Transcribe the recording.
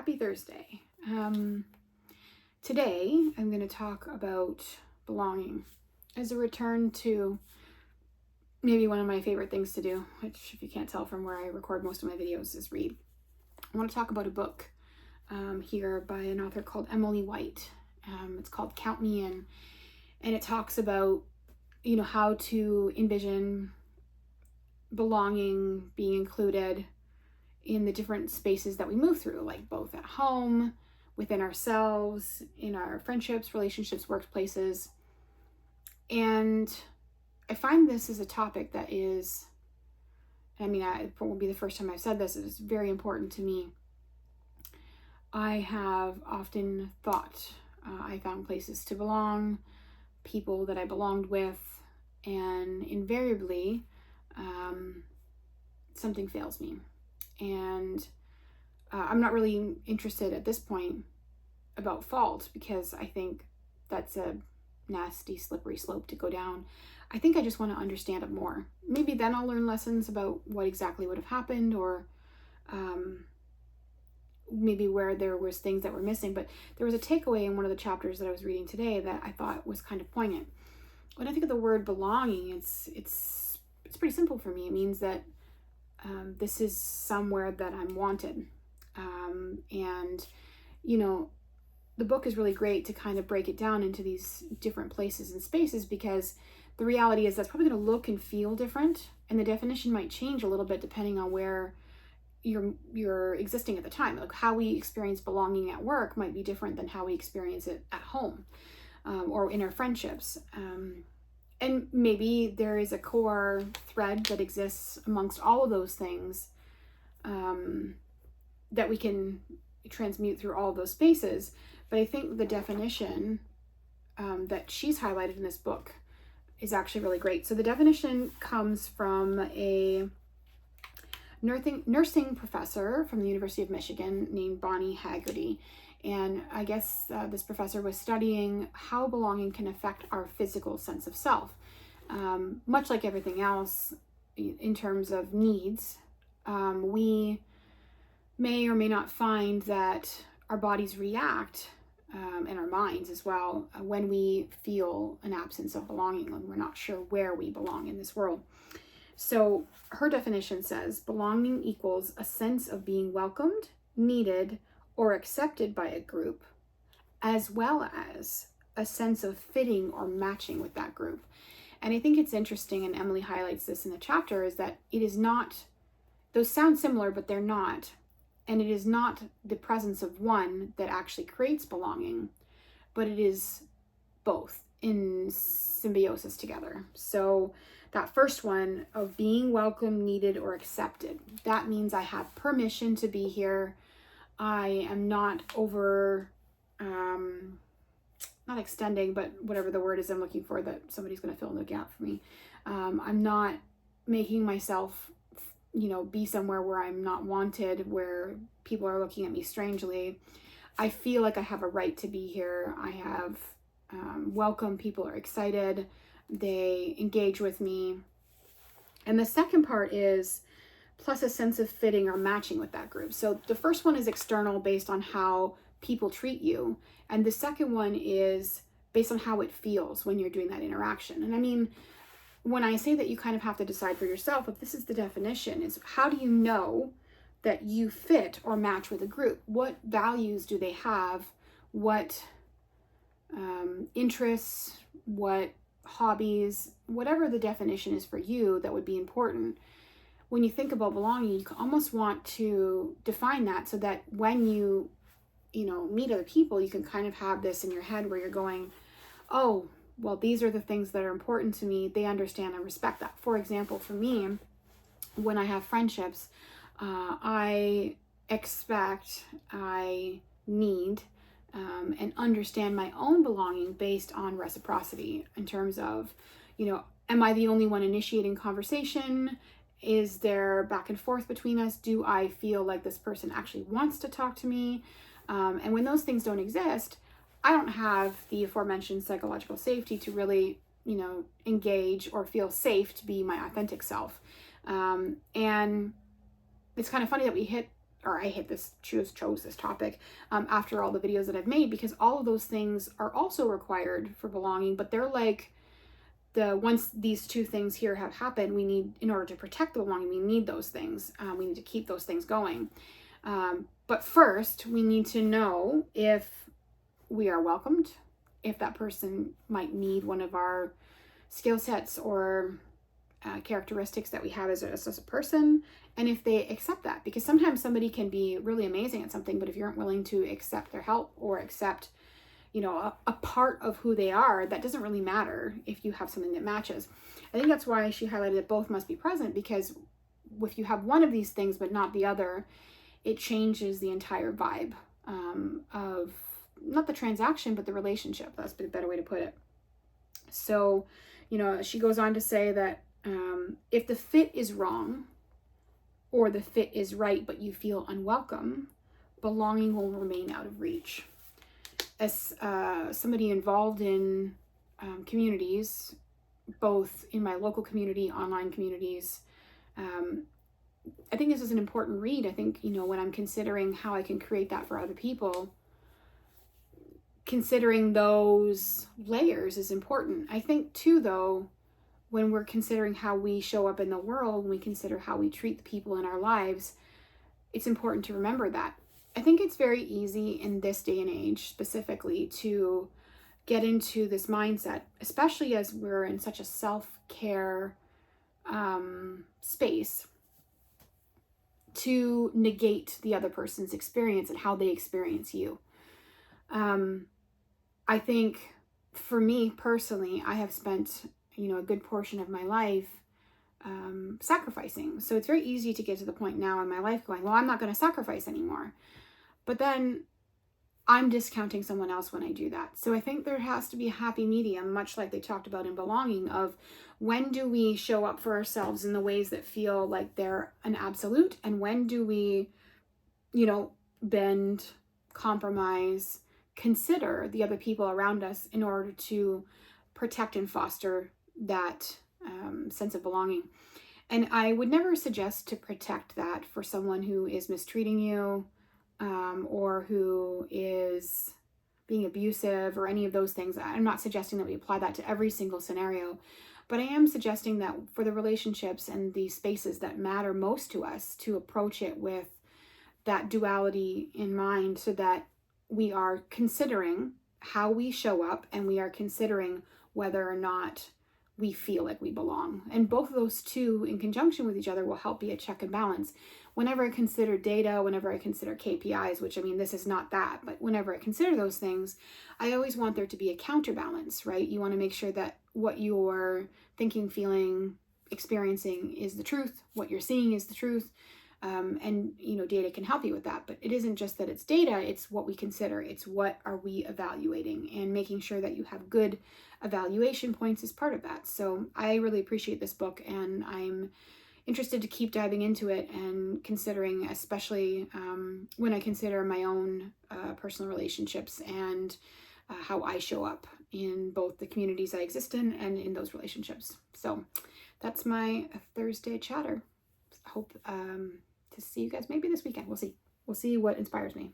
Happy Thursday. Today I'm going to talk about belonging as a return to maybe one of my favorite things to do, which, if you can't tell from where I record most of my videos, is read. I want to talk about a book here by an author called Emily White. It's called Count Me In, and it talks about, how to envision belonging, being included in the different spaces that we move through, like both at home, within ourselves, in our friendships, relationships, workplaces. And I find this is a topic that is, it won't be the first time I've said this, it's very important to me. I have often thought I found places to belong, people that I belonged with, and invariably something fails me. And I'm not really interested at this point about fault, because I think that's a nasty, slippery slope to go down. I think I just want to understand it more. Maybe then I'll learn lessons about what exactly would have happened, or maybe where there was things that were missing. But there was a takeaway in one of the chapters that I was reading today that I thought was kind of poignant. When I think of the word belonging, it's pretty simple for me. It means that this is somewhere that I'm wanted. And the book is really great to kind of break it down into these different places and spaces, because the reality is that's probably going to look and feel different, and the definition might change a little bit depending on where you're existing at the time. Like how we experience belonging at work might be different than how we experience it at home, or in our friendships. And maybe there is a core thread that exists amongst all of those things that we can transmute through all of those spaces. But I think the definition that she's highlighted in this book is actually really great. So the definition comes from a nursing professor from the University of Michigan named Bonnie Haggerty. And I guess this professor was studying how belonging can affect our physical sense of self. Much like everything else in terms of needs, we may or may not find that our bodies react, and our minds as well, when we feel an absence of belonging, when we're not sure where we belong in this world. So her definition says, belonging equals a sense of being welcomed, needed, or accepted by a group, as well as a sense of fitting or matching with that group. And I think it's interesting, and Emily highlights this in the chapter, is that it is not, those sound similar, but they're not. And it is not the presence of one that actually creates belonging, but it is both in symbiosis together. So that first one of being welcome, needed, or accepted, that means I have permission to be here. I am not not extending, but whatever the word is I'm looking for, that somebody's going to fill in the gap for me. I'm not making myself be somewhere where I'm not wanted, where people are looking at me strangely. I feel like I have a right to be here. I have welcome. People are excited. They engage with me. And the second part is plus a sense of fitting or matching with that group. So the first one is external, based on how people treat you. And the second one is based on how it feels when you're doing that interaction. And when I say that you kind of have to decide for yourself, if this is the definition, is how do you know that you fit or match with a group? What values do they have? What interests, what hobbies, whatever the definition is for you that would be important. When you think about belonging, you almost want to define that so that when you meet other people, you can kind of have this in your head where you're going, oh, well, these are the things that are important to me. They understand and respect that. For example, for me, when I have friendships, I expect, I need, and understand my own belonging based on reciprocity, in terms of, am I the only one initiating conversation? Is there back and forth between us? Do I feel like this person actually wants to talk to me? And when those things don't exist, I don't have the aforementioned psychological safety to really, engage or feel safe to be my authentic self. And it's kind of funny that we hit or I chose this topic after all the videos that I've made, because all of those things are also required for belonging, but they're like once these two things here have happened, we need, in order to protect the belonging, we need those things. We need to keep those things going. But first, we need to know if we are welcomed, if that person might need one of our skill sets or characteristics that we have as a person, and if they accept that. Because sometimes somebody can be really amazing at something, but if you aren't willing to accept their help or accept, you know, a part of who they are, that doesn't really matter if you have something that matches. I think that's why she highlighted that both must be present, because if you have one of these things but not the other, it changes the entire vibe of not the transaction, but the relationship. That's a better way to put it. So, you know, she goes on to say that if the fit is wrong or the fit is right, but you feel unwelcome, belonging will remain out of reach. As somebody involved in communities, both in my local community, online communities, I think this is an important read. I think, you know, when I'm considering how I can create that for other people, considering those layers is important. I think too, though, when we're considering how we show up in the world, when we consider how we treat the people in our lives, it's important to remember that. I think it's very easy in this day and age specifically to get into this mindset, especially as we're in such a self-care space, to negate the other person's experience and how they experience you. I think for me personally, I have spent, you know, a good portion of my life sacrificing. So it's very easy to get to the point now in my life going, well, I'm not going to sacrifice anymore. But then I'm discounting someone else when I do that. So I think there has to be a happy medium, much like they talked about in belonging, of when do we show up for ourselves in the ways that feel like they're an absolute, and when do we, you know, bend, compromise, consider the other people around us in order to protect and foster that sense of belonging. And I would never suggest to protect that for someone who is mistreating you, or who is being abusive or any of those things. I'm not suggesting that we apply that to every single scenario, but I am suggesting that for the relationships and the spaces that matter most to us, to approach it with that duality in mind, so that we are considering how we show up and we are considering whether or not we feel like we belong. And both of those two in conjunction with each other will help be a check and balance. Whenever I consider data, whenever I consider KPIs, which, I mean, this is not that, but whenever I consider those things, I always want there to be a counterbalance, right? You want to make sure that what you're thinking, feeling, experiencing is the truth, what you're seeing is the truth. And, you know, data can help you with that, but it isn't just that it's data, it's what we consider. It's what are we evaluating, and making sure that you have good evaluation points is part of that. So I really appreciate this book, and I'm interested to keep diving into it and considering, especially when I consider my own personal relationships and how I show up in both the communities I exist in and in those relationships. So that's my Thursday chatter. I hope to see you guys maybe this weekend. We'll see. We'll see what inspires me.